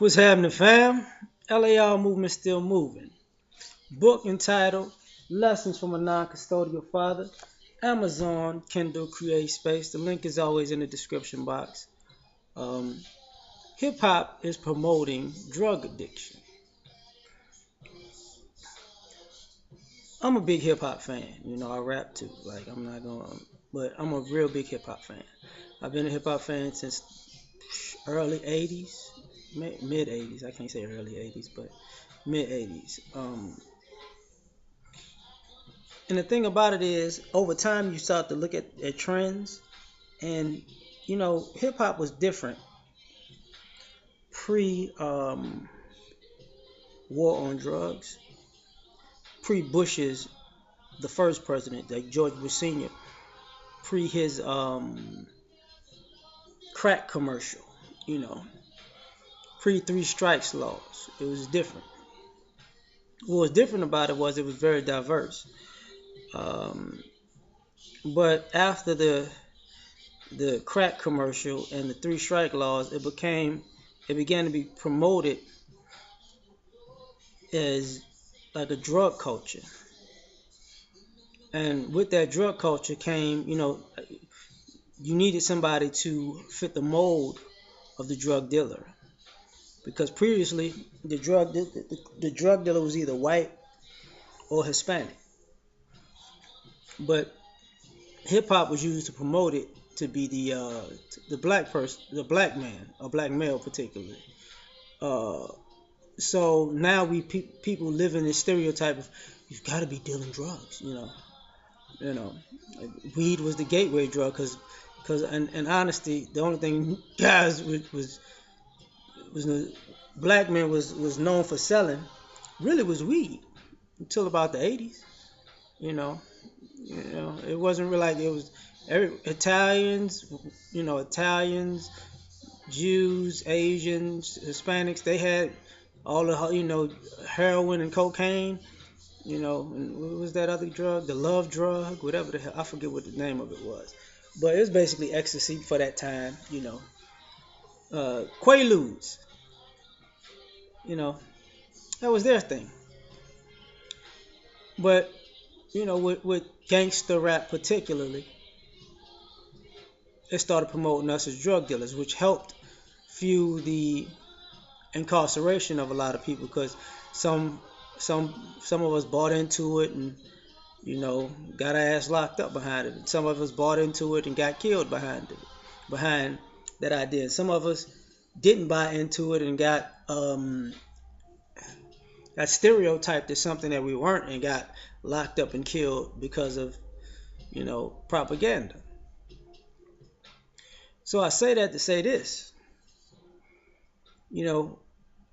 What's happening, fam? L.A.R movement still moving. Book entitled Lessons from a Non-Custodial Father. Amazon, Kindle, Create Space. The link is always in the description box. Um, Hip hop is promoting drug addiction. I'm a big hip hop fan. I rap too. Like I'm not gonna, but I'm a real big hip hop fan. I've been a hip hop fan since early '80s, mid '80s. I can't say early '80s, but mid '80s. And the thing about it is, over time, you start to look at trends, and hip hop was different pre war on drugs, pre Bush's the first president, like George Bush Sr., pre his crack commercial, you know, pre three strikes laws. It was different. What was different about it was it was very diverse. Um, but after the crack commercial and the three strike laws, it began to be promoted as like a drug culture. And with that drug culture came, you needed somebody to fit the mold of the drug dealer. Because previously, the drug dealer was either white or Hispanic. But hip hop was used to promote it to be the black person, the black man, a black male particularly. Uh, so now people live in this stereotype of you've got to be dealing drugs, you know. Weed was the gateway drug because in honesty, the only thing guys was the black men was known for selling really was weed until about the 80s. You know, it wasn't really like it was Italians, Italians, Jews, Asians, Hispanics. They had all the heroin and cocaine. And what was that other drug? The love drug, whatever the hell. I forget what the name of it was. But it was basically ecstasy for that time, Quaaludes, you know, that was their thing. But, with gangster rap particularly, it started promoting us as drug dealers, which helped fuel the incarceration of a lot of people because some some of us bought into it and got our ass locked up behind it. Some of us bought into it and got killed behind that idea. Some of us didn't buy into it and got stereotyped as something that we weren't and got locked up and killed because of propaganda. So I say that to say this, you know,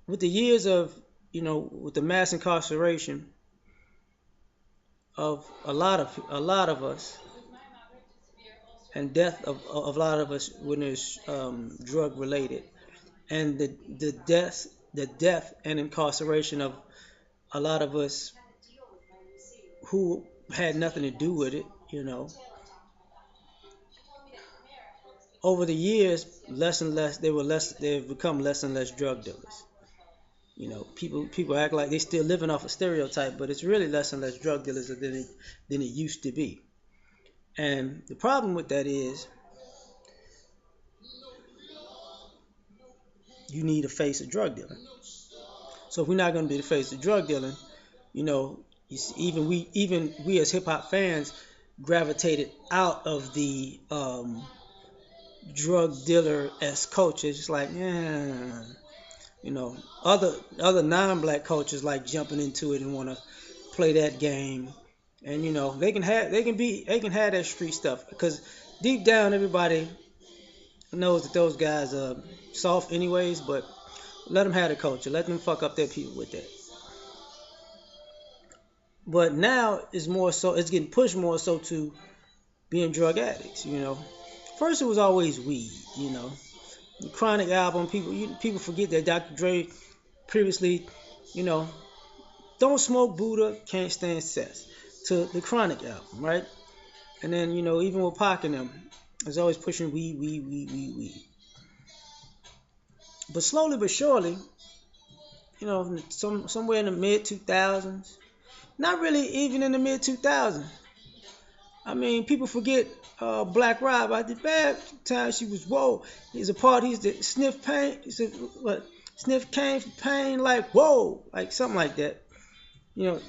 with the years of with the mass incarceration of a lot of us and death of a lot of us when it's drug related and the death and incarceration of a lot of us who had nothing to do with it, over the years, less and less they've become less and less drug dealers. People act like they're still living off a stereotype, but it's really less and less drug dealers than it used to be. And the problem with that is you need to face a drug dealer. So if we're not going to be the face of drug dealing, you know, even we as hip hop fans gravitated out of the drug dealer s culture. It's just like, yeah, other non-black cultures like jumping into it and want to play that game, and they can have that street stuff because deep down everybody knows that those guys are soft anyways, but let them have the culture, let them fuck up their people with that. But now it's getting pushed more so to being drug addicts. First it was always weed. The Chronic album, people forget that Dr. Dre previously, you know, don't smoke Buddha, can't stand cess to the Chronic album, right? And then, even with Pac and them, it's always pushing weed, weed, weed, weed, weed. But slowly but surely, somewhere in the mid 2000s. Not really even in the mid 2000s. I mean, people forget Black Rob. At the bad time, she was whoa. He's a part. He's the sniff pain. He said what? Sniff cane for pain, like whoa, like something like that.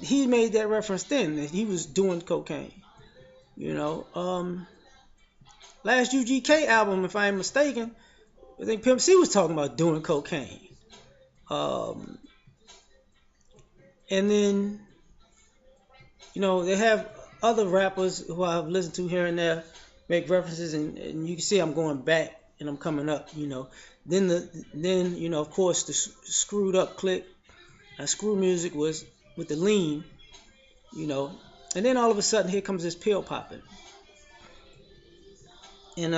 He made that reference then that he was doing cocaine. You know, last UGK album, if I'm mistaken, I think Pimp C was talking about doing cocaine. Um, and then they have other rappers who I've listened to here and there make references, and you can see I'm going back and I'm coming up. Then of course the screwed up click, screw music was with the lean, you know, and then all of a sudden here comes this pill popping, and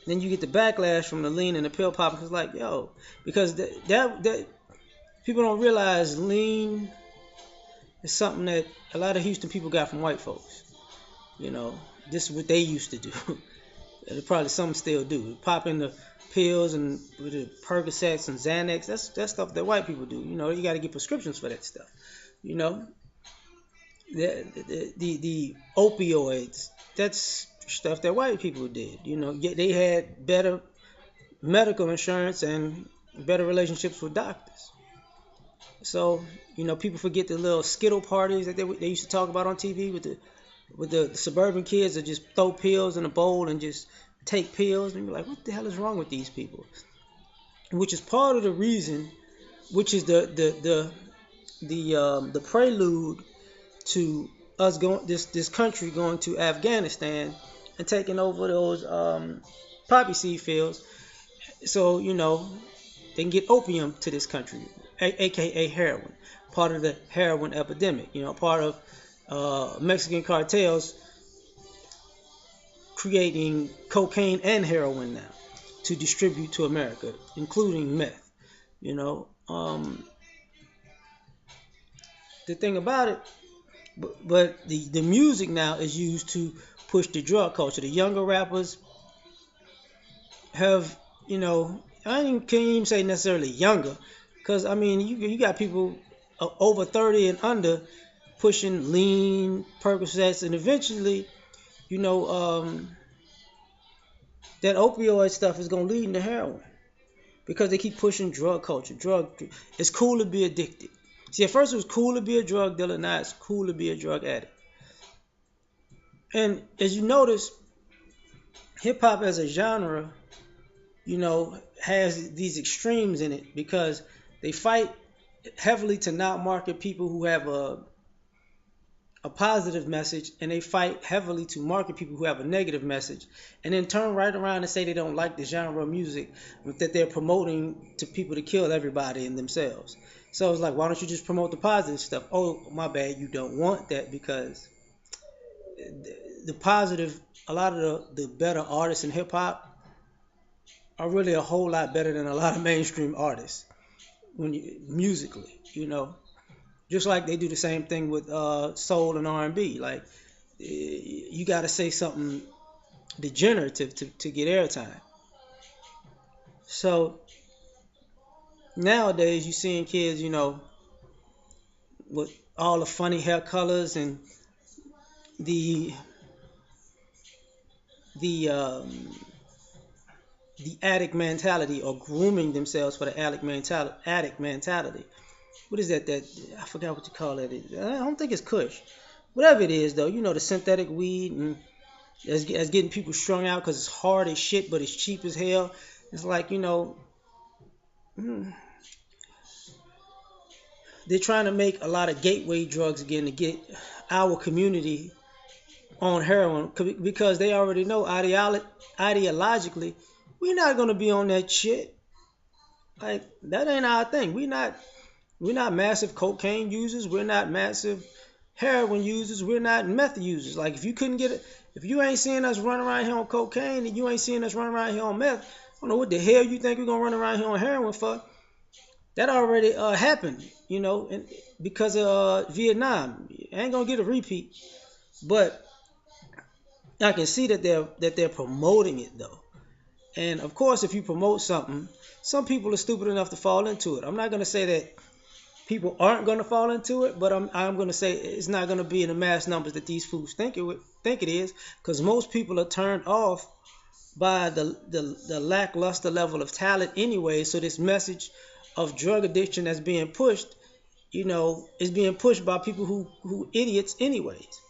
then you get the backlash from the lean and the pill popping. Cause like because that people don't realize lean is something that a lot of Houston people got from white folks. This is what they used to do. And probably some still do. Popping the pills and with the Percocets and Xanax. That's stuff that white people do. You got to get prescriptions for that stuff. You know, the opioids. That's stuff that white people did. They had better medical insurance and better relationships with doctors. So people forget the little Skittle parties that they used to talk about on TV with the suburban kids that just throw pills in a bowl and just take pills, and you're like, what the hell is wrong with these people? Which is part of the reason, which is the prelude to us going this country going to Afghanistan and taking over those poppy seed fields, so they can get opium to this country, aka heroin, part of the heroin epidemic. Part of Mexican cartels creating cocaine and heroin now to distribute to America, including meth. The thing about it, but the music now is used to push the drug culture. The younger rappers have, can't even say necessarily younger, because I mean you got people over 30 and under pushing lean, Percocets, and eventually, that opioid stuff is going to lead into heroin because they keep pushing drug culture. It's cool to be addicted. See, at first it was cool to be a drug dealer, now it's cool to be a drug addict. And as you notice, hip hop as a genre, has these extremes in it because they fight heavily to not market people who have a positive message, and they fight heavily to market people who have a negative message, and then turn right around and say they don't like the genre of music that they're promoting to people to kill everybody and themselves. So it's like, why don't you just promote the positive stuff? Oh, my bad, you don't want that, because the positive, a lot of the better artists in hip hop are really a whole lot better than a lot of mainstream artists musically, just like they do the same thing with soul and R&B. Like, you got to say something degenerative to get airtime. So nowadays you're seeing kids, with all the funny hair colors and the the um, the addict mentality, or grooming themselves for the addict mentality. What is that? That I forgot what you call it. I don't think it's Kush. Whatever it is, though, the synthetic weed, and that's getting people strung out because it's hard as shit, but it's cheap as hell. It's like, they're trying to make a lot of gateway drugs again to get our community on heroin, because they already know ideologically we're not gonna be on that shit. Like, that ain't our thing. We're not massive cocaine users. We're not massive heroin users. We're not meth users. Like, if you ain't seeing us run around here on cocaine and you ain't seeing us run around here on meth, I don't know what the hell you think we're gonna run around here on heroin for. That already happened, and because of Vietnam. I ain't gonna get a repeat, but I can see that they're promoting it though, And of course, if you promote something, some people are stupid enough to fall into it. I'm not going to say that people aren't going to fall into it, but I'm going to say it's not going to be in the mass numbers that these fools think it is, because most people are turned off by the lackluster level of talent anyway. So this message of drug addiction that's being pushed, is being pushed by people who idiots anyways.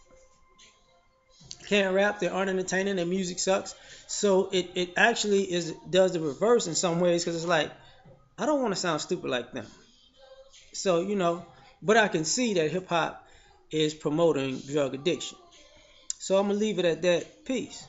Can't rap, they aren't entertaining, their music sucks. So it actually does the reverse in some ways, because it's like, I don't want to sound stupid like them. So, but I can see that hip hop is promoting drug addiction. So I'm gonna leave it at that. Peace.